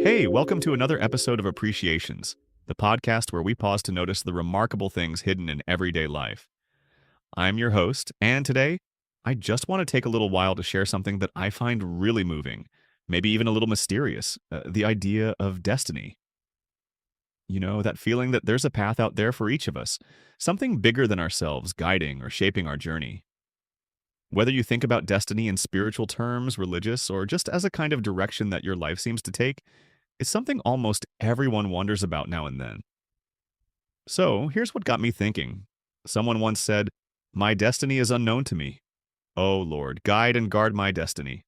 Hey, welcome to another episode of Appreciations, the podcast where we pause to notice the remarkable things hidden in everyday life. I'm your host, and today, I just want to take a little while to share something that I find really moving, maybe even a little mysterious, the idea of destiny. You know, that feeling that there's a path out there for each of us, something bigger than ourselves guiding or shaping our journey. Whether you think about destiny in spiritual terms, religious, or just as a kind of direction that your life seems to take, it's something almost everyone wonders about now and then. So, here's what got me thinking. Someone once said, "My destiny is unknown to me. Oh Lord, guide and guard my destiny."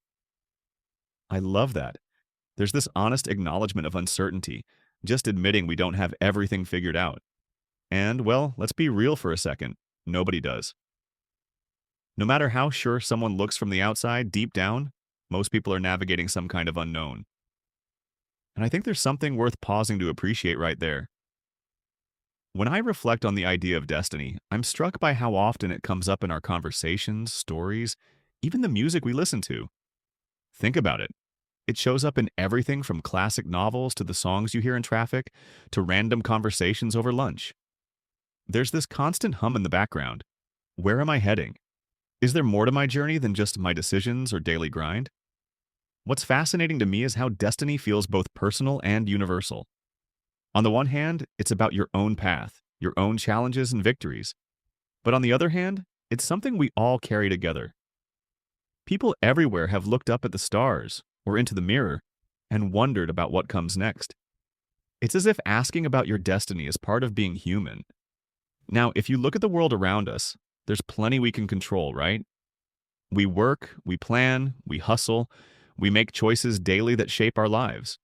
I love that. There's this honest acknowledgement of uncertainty, just admitting we don't have everything figured out. And, well, let's be real for a second. Nobody does. No matter how sure someone looks from the outside, deep down, most people are navigating some kind of unknown. And I think there's something worth pausing to appreciate right there. When I reflect on the idea of destiny, I'm struck by how often it comes up in our conversations, stories, even the music we listen to. Think about it. It shows up in everything from classic novels to the songs you hear in traffic to random conversations over lunch. There's this constant hum in the background. Where am I heading? Is there more to my journey than just my decisions or daily grind? What's fascinating to me is how destiny feels both personal and universal. On the one hand, it's about your own path, your own challenges and victories. But on the other hand, it's something we all carry together. People everywhere have looked up at the stars or into the mirror and wondered about what comes next. It's as if asking about your destiny is part of being human. Now, if you look at the world around us, there's plenty we can control, right? We work, we plan, we hustle, we make choices daily that shape our lives.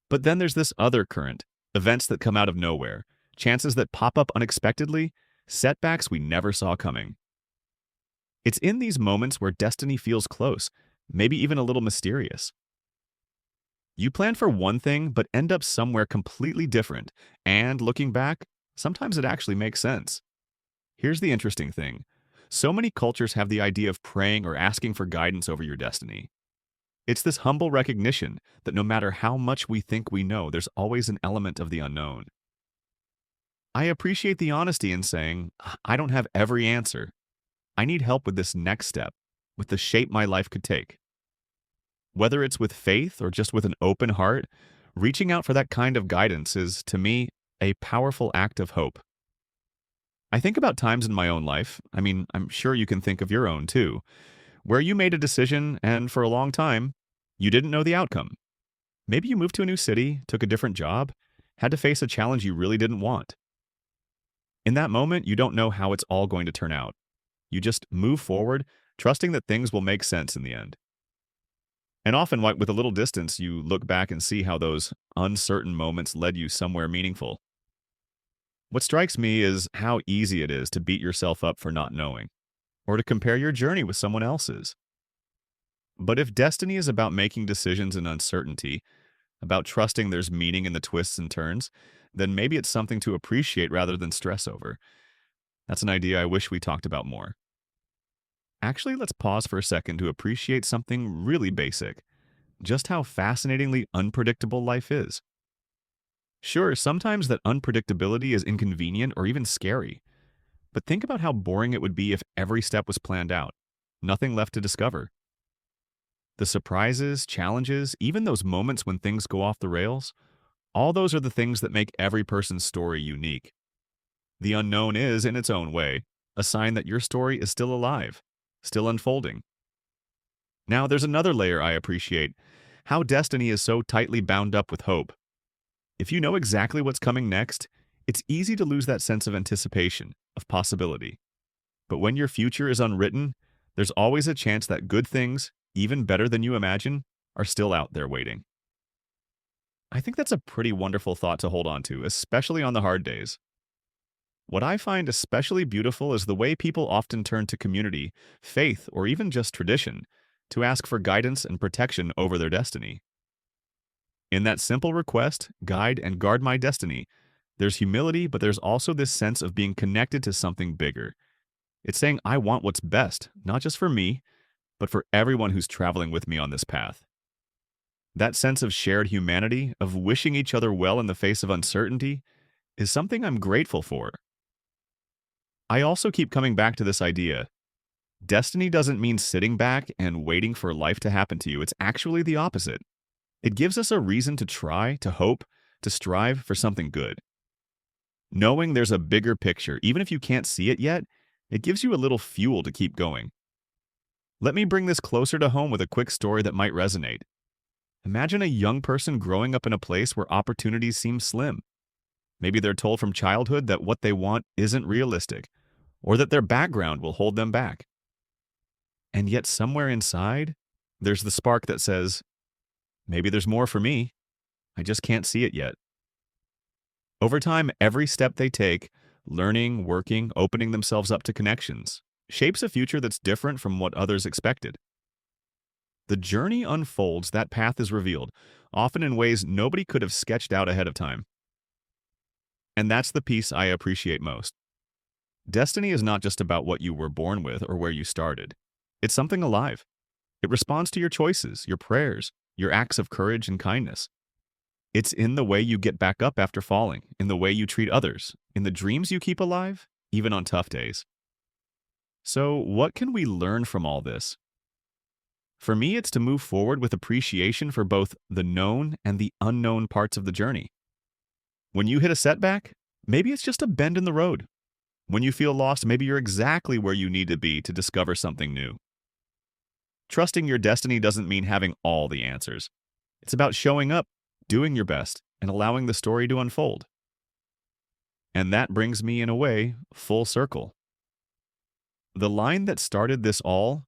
But then there's this other current, events that come out of nowhere, chances that pop up unexpectedly, setbacks we never saw coming. It's in these moments where destiny feels close, maybe even a little mysterious. You plan for one thing but end up somewhere completely different, and looking back, sometimes it actually makes sense. Here's the interesting thing. So many cultures have the idea of praying or asking for guidance over your destiny. It's this humble recognition that no matter how much we think we know, there's always an element of the unknown. I appreciate the honesty in saying, I don't have every answer. I need help with this next step, with the shape my life could take. Whether it's with faith or just with an open heart, reaching out for that kind of guidance is, to me, a powerful act of hope. I think about times in my own life, I'm sure you can think of your own too, where you made a decision and for a long time, you didn't know the outcome. Maybe you moved to a new city, took a different job, had to face a challenge you really didn't want. In that moment, you don't know how it's all going to turn out. You just move forward, trusting that things will make sense in the end. And often, with a little distance, you look back and see how those uncertain moments led you somewhere meaningful. What strikes me is how easy it is to beat yourself up for not knowing, or to compare your journey with someone else's. But if destiny is about making decisions in uncertainty, about trusting there's meaning in the twists and turns, then maybe it's something to appreciate rather than stress over. That's an idea I wish we talked about more. Actually, let's pause for a second to appreciate something really basic, just how fascinatingly unpredictable life is. Sure, sometimes that unpredictability is inconvenient or even scary, but think about how boring it would be if every step was planned out, nothing left to discover. The surprises, challenges, even those moments when things go off the rails, all those are the things that make every person's story unique. The unknown is, in its own way, a sign that your story is still alive, still unfolding. Now, there's another layer I appreciate, how destiny is so tightly bound up with hope. If you know exactly what's coming next, it's easy to lose that sense of anticipation, of possibility. But when your future is unwritten, there's always a chance that good things, even better than you imagine, are still out there waiting. I think that's a pretty wonderful thought to hold on to, especially on the hard days. What I find especially beautiful is the way people often turn to community, faith, or even just tradition to ask for guidance and protection over their destiny. In that simple request, guide and guard my destiny, there's humility, but there's also this sense of being connected to something bigger. It's saying I want what's best, not just for me, but for everyone who's traveling with me on this path. That sense of shared humanity, of wishing each other well in the face of uncertainty, is something I'm grateful for. I also keep coming back to this idea. Destiny doesn't mean sitting back and waiting for life to happen to you. It's actually the opposite. It gives us a reason to try, to hope, to strive for something good. Knowing there's a bigger picture, even if you can't see it yet, it gives you a little fuel to keep going. Let me bring this closer to home with a quick story that might resonate. Imagine a young person growing up in a place where opportunities seem slim. Maybe they're told from childhood that what they want isn't realistic, or that their background will hold them back. And yet somewhere inside, there's the spark that says, maybe there's more for me. I just can't see it yet. Over time, every step they take, learning, working, opening themselves up to connections, shapes a future that's different from what others expected. The journey unfolds, that path is revealed, often in ways nobody could have sketched out ahead of time. And that's the piece I appreciate most. Destiny is not just about what you were born with or where you started. It's something alive. It responds to your choices, your prayers, your acts of courage and kindness. It's in the way you get back up after falling, in the way you treat others, in the dreams you keep alive, even on tough days. So, what can we learn from all this? For me, it's to move forward with appreciation for both the known and the unknown parts of the journey. When you hit a setback, maybe it's just a bend in the road. When you feel lost, maybe you're exactly where you need to be to discover something new. Trusting your destiny doesn't mean having all the answers. It's about showing up, doing your best, and allowing the story to unfold. And that brings me, in a way, full circle. The line that started this all,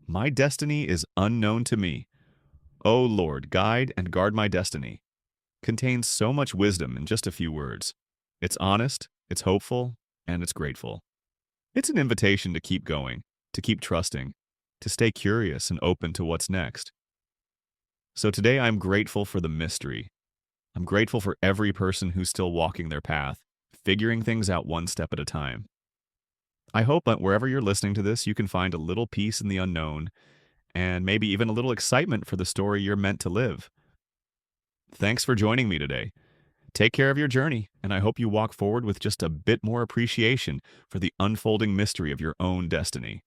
"My destiny is unknown to me. O Lord, guide and guard my destiny," contains so much wisdom in just a few words. It's honest, it's hopeful, and it's grateful. It's an invitation to keep going, to keep trusting, to stay curious and open to what's next. So today I'm grateful for the mystery. I'm grateful for every person who's still walking their path, figuring things out one step at a time. I hope that wherever you're listening to this, you can find a little peace in the unknown, and maybe even a little excitement for the story you're meant to live. Thanks for joining me today. Take care of your journey, and I hope you walk forward with just a bit more appreciation for the unfolding mystery of your own destiny.